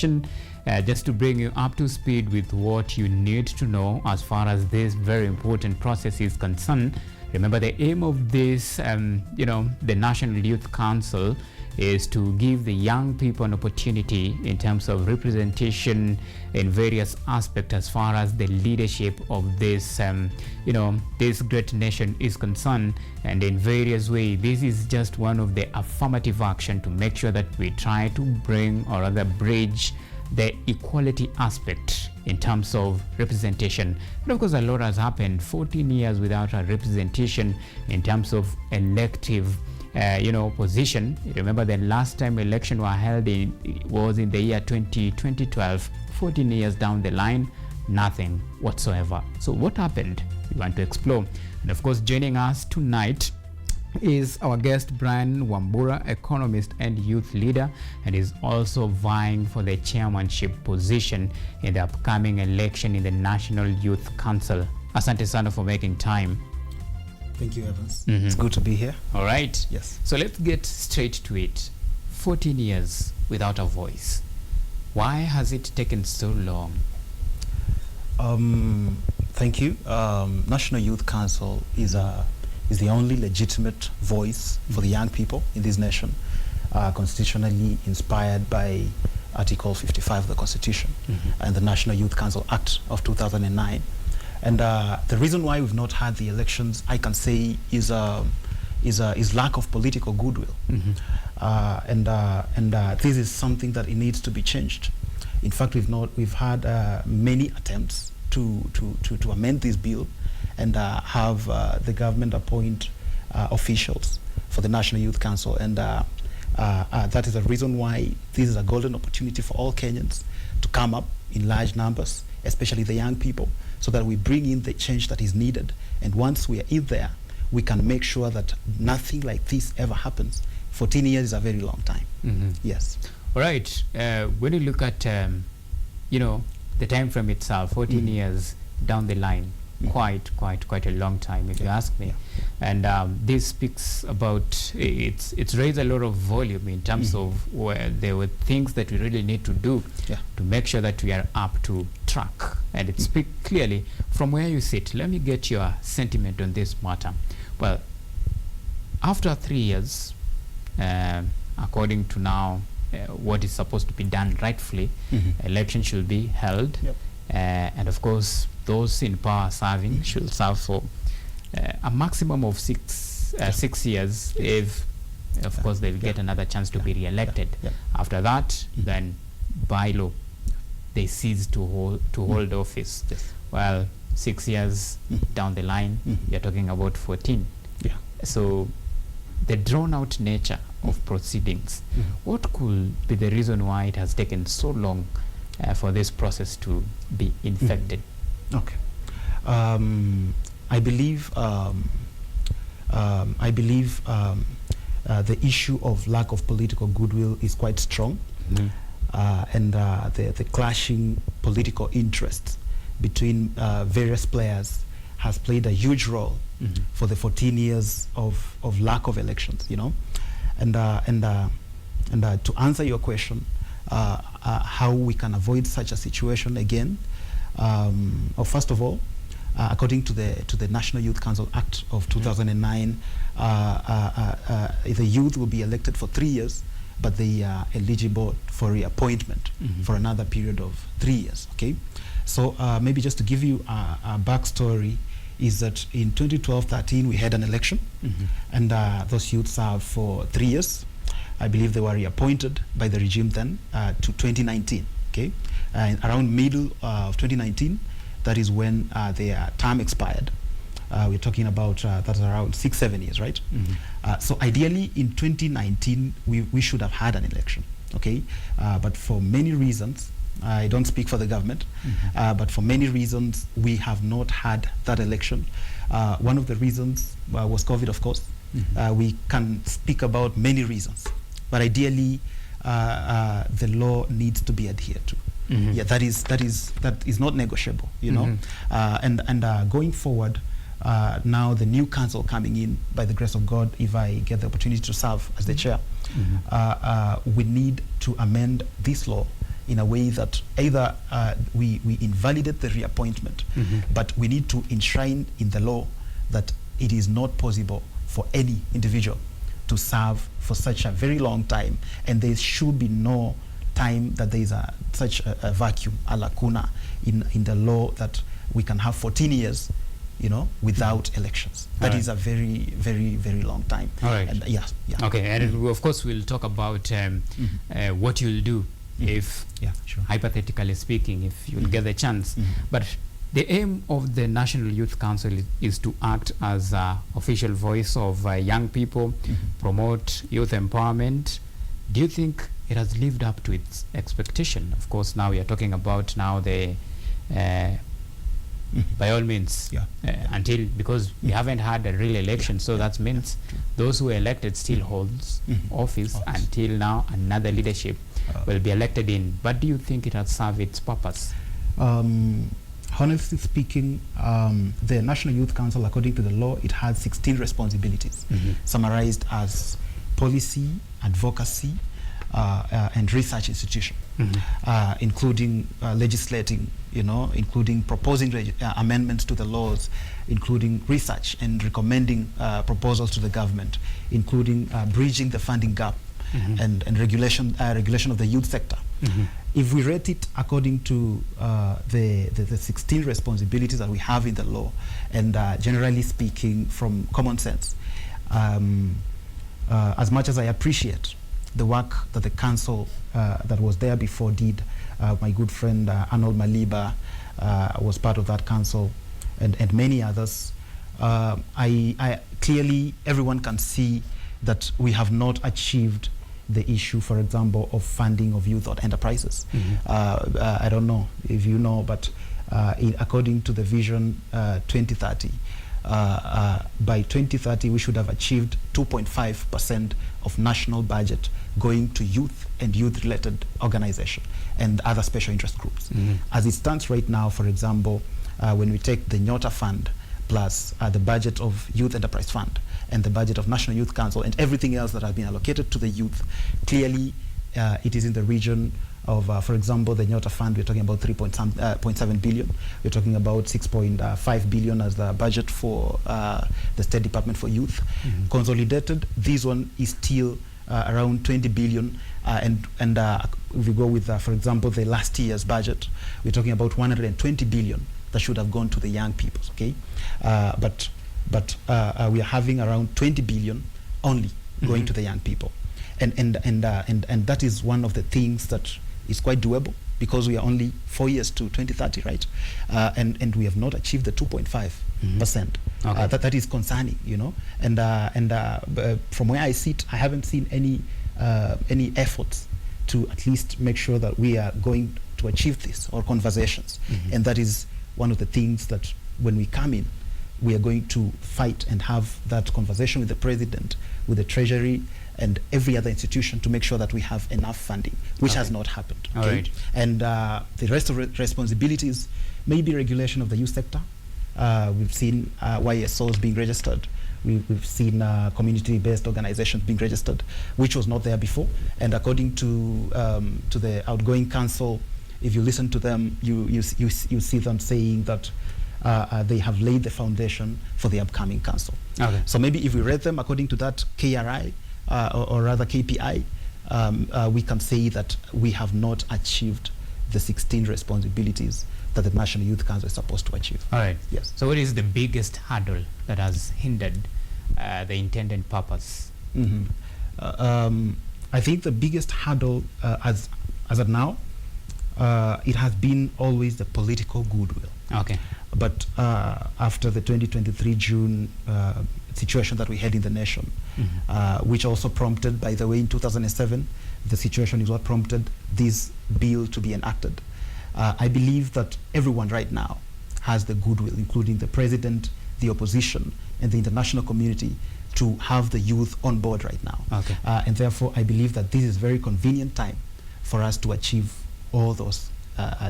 session, just to bring you up to speed with what you need to know as far as this very important process is concerned. Remember, the aim of this, the National Youth Council is to give the young people an opportunity in terms of representation in various aspects as far as the leadership of this, this great nation is concerned. And in various ways, this is just one of the affirmative action to make sure that we try to bring or rather bridge the equality aspect in terms of representation. But of course, a lot has happened. 14 years without a representation in terms of elective position. Remember, the last time election were held was in the year 2012. 14 years down the line, nothing whatsoever. So what happened? We want to explore. And of course, joining us tonight is our guest Brian Wambua, economist and youth leader, and is also vying for the chairmanship position in the upcoming election in the National Youth Council. Asante sana for making time. Thank you, Evans. It's good to be here. All right. Yes. So let's get straight to it. 14 years without a voice. Why has it taken so long? Thank you. National Youth Council is the only legitimate voice for the young people in this nation, constitutionally inspired by Article 55 of the Constitution and the National Youth Council Act of 2009. And the reason why we've not had the elections, I can say, is lack of political goodwill. And this is something that it needs to be changed. In fact, we've had many attempts to amend this bill and have the government appoint officials for the National Youth Council. And that is the reason why this is a golden opportunity for all Kenyans to come up in large numbers, especially the young people, so that we bring in the change that is needed. And once we are in there, we can make sure that nothing like this ever happens. 14 years is a very long time. Yes. All right. When you look at, the time frame itself, 14 years down the line, quite a long time, if you ask me. And this speaks about, it's raised a lot of volume in terms of where there were things that we really need to do to make sure that we are up to track. And it speaks clearly from where you sit. Let me get your sentiment on this matter. Well, after 3 years, according to now what is supposed to be done rightfully, election should be held. And of course, those in power serving should serve for a maximum of 6 years if, of course, they'll get another chance to be re-elected. After that, then by law, they cease to hold office. Well, 6 years down the line, you're talking about 14. So the drawn-out nature of proceedings, what could be the reason why it has taken so long for this process to be infected? Okay. I believe the issue of lack of political goodwill is quite strong, and the clashing political interests between various players has played a huge role for the 14 years of lack of elections. And to answer your question, how we can avoid such a situation again. First of all, according to the National Youth Council Act of 2009, the youth will be elected for 3 years, but they are eligible for reappointment for another period of 3 years. Okay, so maybe just to give you a backstory, is that in 2012-13 we had an election, and those youths served for 3 years. I believe they were reappointed by the regime then to 2019. Okay, and around middle of 2019, that is when their term expired. We're talking about that's around 6-7 years, right? So ideally in 2019 we should have had an election. Okay, but for many reasons, I don't speak for the government, but for many reasons we have not had that election. One of the reasons was COVID, of course. We can speak about many reasons, but ideally the law needs to be adhered to. That is not negotiable, and going forward, now the new council coming in, by the grace of God, if I get the opportunity to serve as the chair, we need to amend this law in a way that either we invalidate the reappointment, but we need to enshrine in the law that it is not possible for any individual to serve for such a very long time, and there should be no time that there is such a vacuum, a lacuna in the law that we can have 14 years, without elections. That is a very, very, very long time. All right. And Okay, and of course we'll talk about what you'll do if, sure. hypothetically speaking, if you'll get the chance. But the aim of the National Youth Council is to act as an official voice of young people, promote youth empowerment. Do you think it has lived up to its expectation? Of course, now we are talking about now the, by all means, until, because we haven't had a real election, so that means those who are elected still holds office until now another leadership will be elected in. But do you think it has served its purpose? Honestly speaking, the National Youth Council, according to the law, it has 16 responsibilities, summarized as policy, advocacy, and research institution, including legislating, including proposing amendments to the laws, including research and recommending proposals to the government, including bridging the funding gap and regulation of the youth sector. If we rate it according to the 16 responsibilities that we have in the law, and generally speaking from common sense, as much as I appreciate the work that the council that was there before did, my good friend Arnold Maliba was part of that council, and many others, I clearly everyone can see that we have not achieved the issue, for example, of funding of youth enterprises. I don't know if you know, but according to the Vision 2030, by 2030 we should have achieved 2.5% of national budget going to youth and youth-related organization and other special interest groups. As it stands right now, for example, when we take the Nyota Fund plus the budget of Youth Enterprise Fund and the budget of National Youth Council and everything else that has been allocated to the youth, clearly it is in the region of, for example, the Nyota Fund, we're talking about 3.7 billion. We're talking about 6.5 billion as the budget for the State Department for Youth. Consolidated, this one is still around 20 billion. And if we go with, for example, the last year's budget, we're talking about 120 billion that should have gone to the young people, okay? But we are having around 20 billion only going to the young people. And that is one of the things that is quite doable, because we are only 4 years to 2030, right? And we have not achieved the 2.5%. Okay. That is concerning, And from where I sit, I haven't seen any efforts to at least make sure that we are going to achieve this, or conversations. And that is one of the things that when we come in, we are going to fight and have that conversation with the president, with the treasury, and every other institution to make sure that we have enough funding, which has not happened. Okay? All right. And the rest of responsibilities, maybe regulation of the youth sector. We've seen YSOs being registered. We've seen community-based organizations being registered, which was not there before. And according to the outgoing council, if you listen to them, you see them saying that they have laid the foundation for the upcoming council. Okay. So maybe if we rate them according to that KRI, or rather KPI, we can say that we have not achieved the 16 responsibilities that the National Youth Council is supposed to achieve. All right. Yes. So what is the biggest hurdle that has hindered the intended purpose? I think the biggest hurdle as of now, it has been always the political goodwill. Okay. But after the 2023 June situation that we had in the nation, which also prompted, by the way, in 2007, the situation is what prompted this bill to be enacted. I believe that everyone right now has the goodwill, including the president, the opposition, and the international community, to have the youth on board right now. Okay. And therefore, I believe that this is a very convenient time for us to achieve all those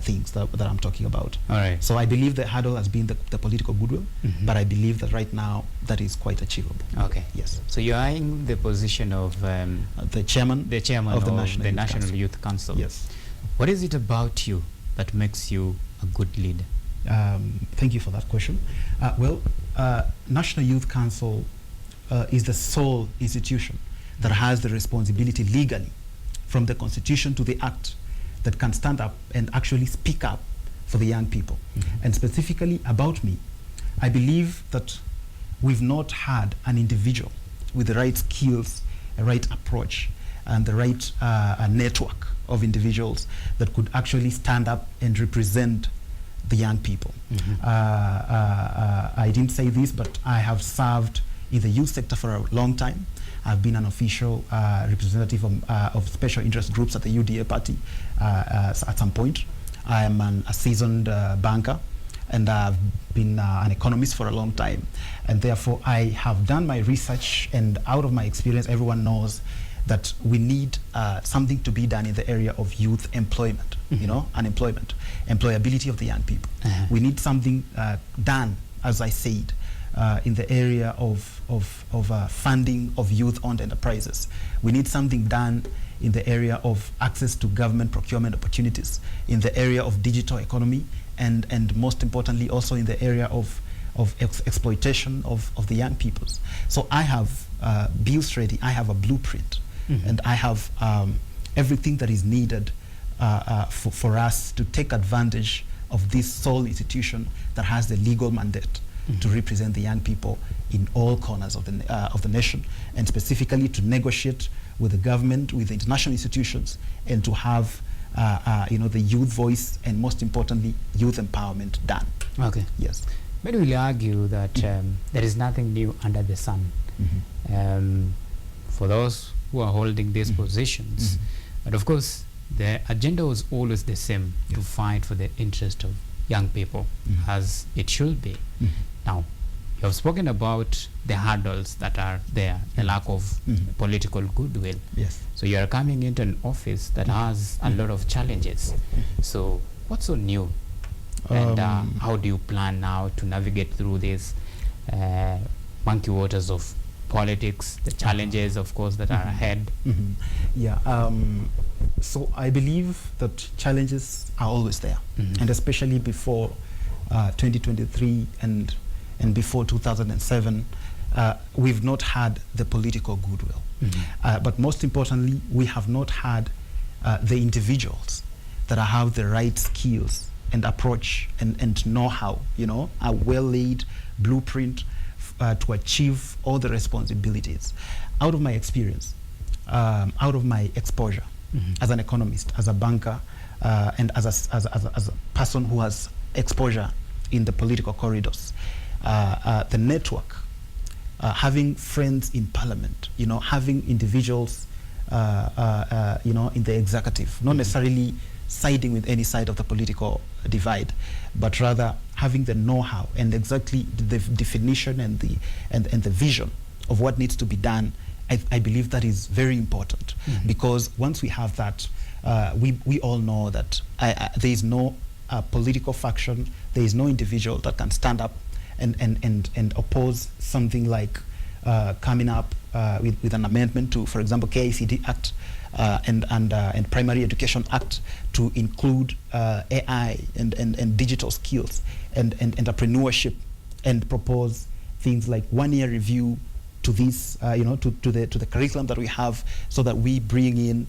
things that I'm talking about. All right. So I believe the hurdle has been the political goodwill, but I believe that right now that is quite achievable. Okay. Yes. So you're in the position of the chairman of the National Youth Youth Council. Yes. What is it about you that makes you a good leader? Thank you for that question. National Youth Council is the sole institution that has the responsibility legally from the Constitution to the Act that can stand up and actually speak up for the young people. And specifically about me, I believe that we've not had an individual with the right skills, a right approach, and the right network of individuals that could actually stand up and represent the young people. I didn't say this, but I have served in the youth sector for a long time. I've been an official representative of special interest groups at the UDA party at some point. I am a seasoned banker, and I've been an economist for a long time. And therefore, I have done my research, and out of my experience, everyone knows that we need something to be done in the area of youth employment, unemployment, employability of the young people. We need something done, as I said, in the area of funding of youth-owned enterprises. We need something done in the area of access to government procurement opportunities, in the area of digital economy, and most importantly also in the area of exploitation of the young peoples. So I have bills ready, I have a blueprint, and I have everything that is needed for us to take advantage of this sole institution that has the legal mandate to represent the young people in all corners of the nation, and specifically to negotiate with the government, with the international institutions, and to have the youth voice, and most importantly, youth empowerment done. Okay. Yes. Many will argue that there is nothing new under the sun for those who are holding these positions. But of course, the agenda was always the same, to fight for the interest of young people, as it should be. Now, you have spoken about the hurdles that are there, the lack of political goodwill. Yes. So you are coming into an office that has a lot of challenges. So what's so new? And how do you plan now to navigate through these monkey waters of politics, the challenges, of course, that are ahead? So I believe that challenges are always there, and especially before 2023 and before 2007, we've not had the political goodwill. But most importantly, we have not had the individuals that have the right skills and approach and know-how, a well-laid blueprint to achieve all the responsibilities. Out of my experience, out of my exposure as an economist, as a banker, and as a person who has exposure in the political corridors, the network, having friends in parliament, having individuals, in the executive, not necessarily siding with any side of the political divide, but rather having the know-how and exactly the definition and the vision of what needs to be done. I believe that is very important, because once we have that, we all know that there is no political faction, there is no individual that can stand up and oppose something like coming up with an amendment to, for example, KICD Act and Primary Education Act to include AI and digital skills and entrepreneurship, and propose things like 1-year review to this, to the curriculum that we have, so that we bring in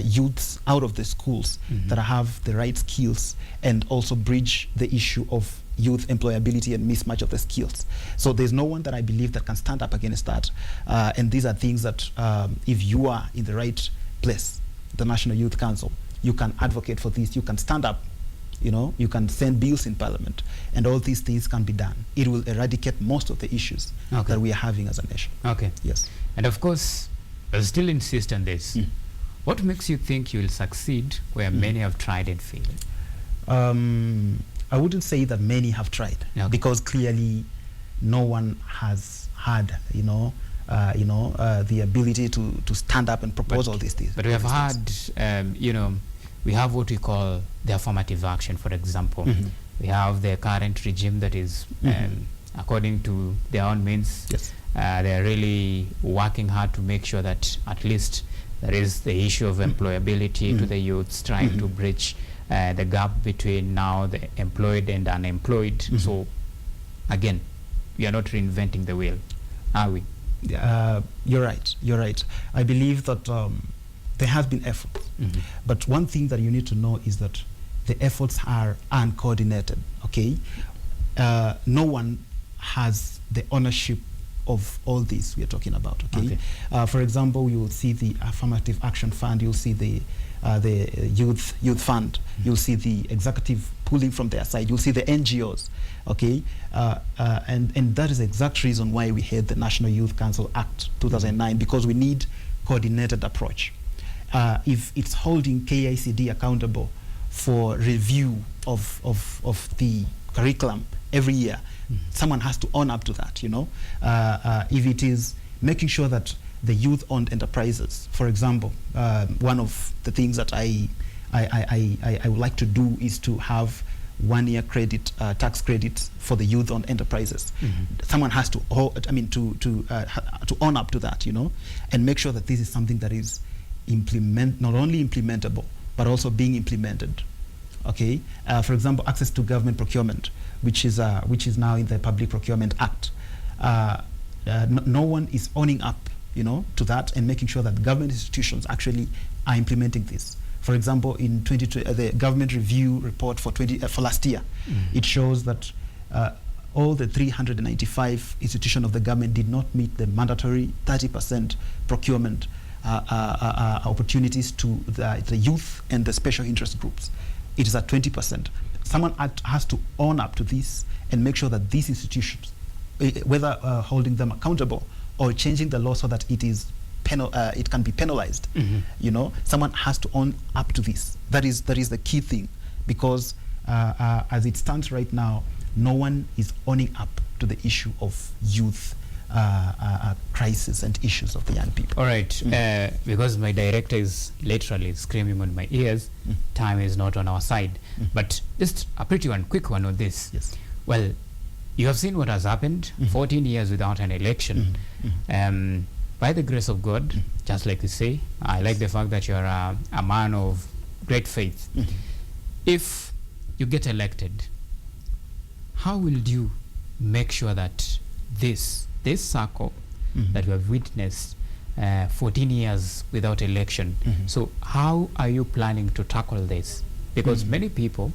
youths out of the schools that have the right skills, and also bridge the issue of youth employability and mismatch of the skills. So there's no one that I believe that can stand up against that. And these are things that if you are in the right place, the National Youth Council, you can advocate for this, you can stand up, you can send bills in parliament, and all these things can be done. It will eradicate most of the issues that we are having as a nation. Okay. Yes. And of course, I'll still insist on this. What makes you think you will succeed where many have tried and failed? I wouldn't say that many have tried, because clearly no one has had, the ability to stand up and propose all these things. But we have had, we have what we call the affirmative action, for example. We have the current regime that is, according to their own means, they're really working hard to make sure that at least There is the issue of employability to the youths, trying to bridge the gap between now the employed and unemployed. So again, we are not reinventing the wheel, are we? You're right. I believe that there has been effort, but one thing that you need to know is that the efforts are uncoordinated. Okay, no one has the ownership of all this we are talking about. Okay, for example, you will see the Affirmative Action Fund, you'll see the youth fund, you'll see the executive pulling from their side, you'll see the NGOs. Okay, and that is the exact reason why we had the National Youth Council Act 2009, because we need coordinated approach. If it's holding KICD accountable for review of the curriculum every year, someone has to own up to that, you know. If it is making sure that the youth-owned enterprises, for example, one of the things that I would like to do is to have 1-year credit, tax credits for the youth-owned enterprises. Someone has to, to own up to that, you know, and make sure that this is something that is not only implementable, but also being implemented. Okay, for example, access to government procurement, which is now in the Public Procurement Act. No one is owning up, you know, to that and making sure that government institutions actually are implementing this. For example, in the government review report for last year, it shows that all the 395 institutions of the government did not meet the mandatory 30% procurement opportunities to the youth and the special interest groups. It is at 20%. Someone has to own up to this and make sure that these institutions, whether holding them accountable or changing the law so that it is it can be penalized, you know, someone has to own up to this. That is the key thing, because as it stands right now, no one is owning up to the issue of youth crisis and issues of the young people. All right, because my director is literally screaming on my ears, time is not on our side. But just a pretty quick one on this. Yes. Well, you have seen what has happened, 14 years without an election. By the grace of God, just like you say, I like the fact that you're a man of great faith. If you get elected, how will you make sure that this circle that we have witnessed 14 years without election, so how are you planning to tackle this? Because many people,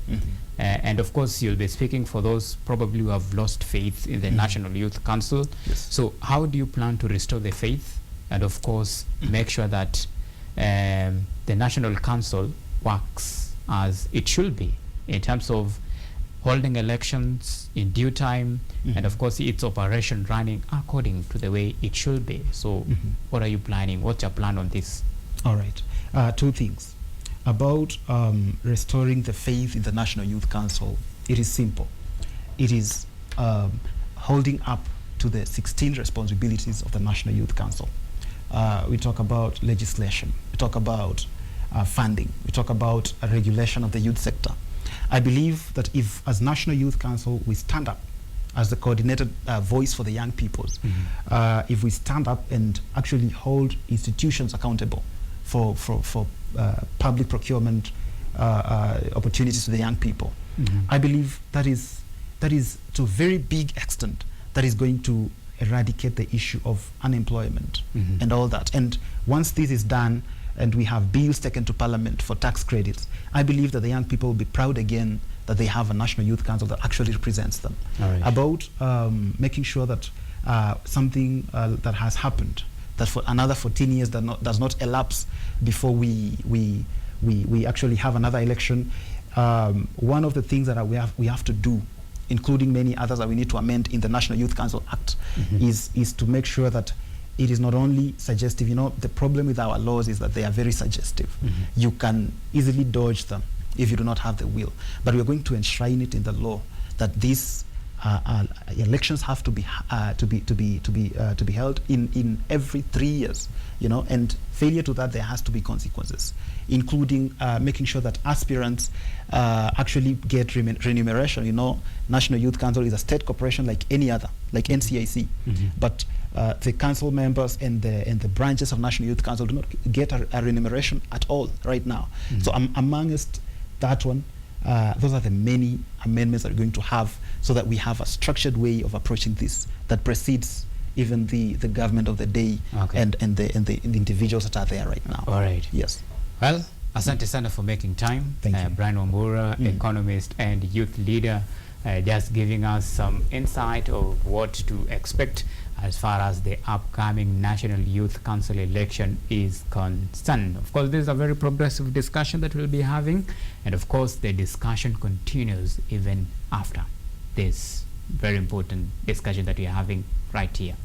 and of course you'll be speaking for those probably who have lost faith in the National Youth Council. So how do you plan to restore the faith and of course make sure that the National Council works as it should be in terms of holding elections in due time and of course its operation running according to the way it should be? So what are you planning? What's your plan on this? All right, two things. About restoring the faith in the National Youth Council, it is simple. It is holding up to the 16 responsibilities of the National Youth Council. We talk about legislation, we talk about funding, we talk about a regulation of the youth sector. I believe that if, as National Youth Council, we stand up as the coordinated voice for the young peoples, if we stand up and actually hold institutions accountable for public procurement opportunities to the young people, I believe that is to a very big extent that is going to eradicate the issue of unemployment and all that. And once this is done and we have bills taken to Parliament for tax credits, I believe that the young people will be proud again that they have a National Youth Council that actually represents them. Right. About making sure that something that has happened, that for another 14 years does not elapse before we actually have another election. One of the things that we have to do, including many others that we need to amend in the National Youth Council Act, is to make sure that it is not only suggestive. You know, the problem with our laws is that they are very suggestive. You can easily dodge them if you do not have the will. But we are going to enshrine it in the law that these elections have to be held in every 3 years. You know, and failure to that, there has to be consequences, including making sure that aspirants actually get remuneration. You know, National Youth Council is a state corporation like any other, like NCIC, but the council members and the branches of National Youth Council do not get a remuneration at all right now. So amongst that one, those are the many amendments that we're going to have, so that we have a structured way of approaching this that precedes even the government of the day and the individuals that are there right now. All right. Yes. Well, asante sana for making time. Thank you. Brian Wambua, economist and youth leader, just giving us some insight of what to expect as far as the upcoming National Youth Council election is concerned. Of course, this is a very progressive discussion that we'll be having, and of course the discussion continues even after this very important discussion that we are having right here.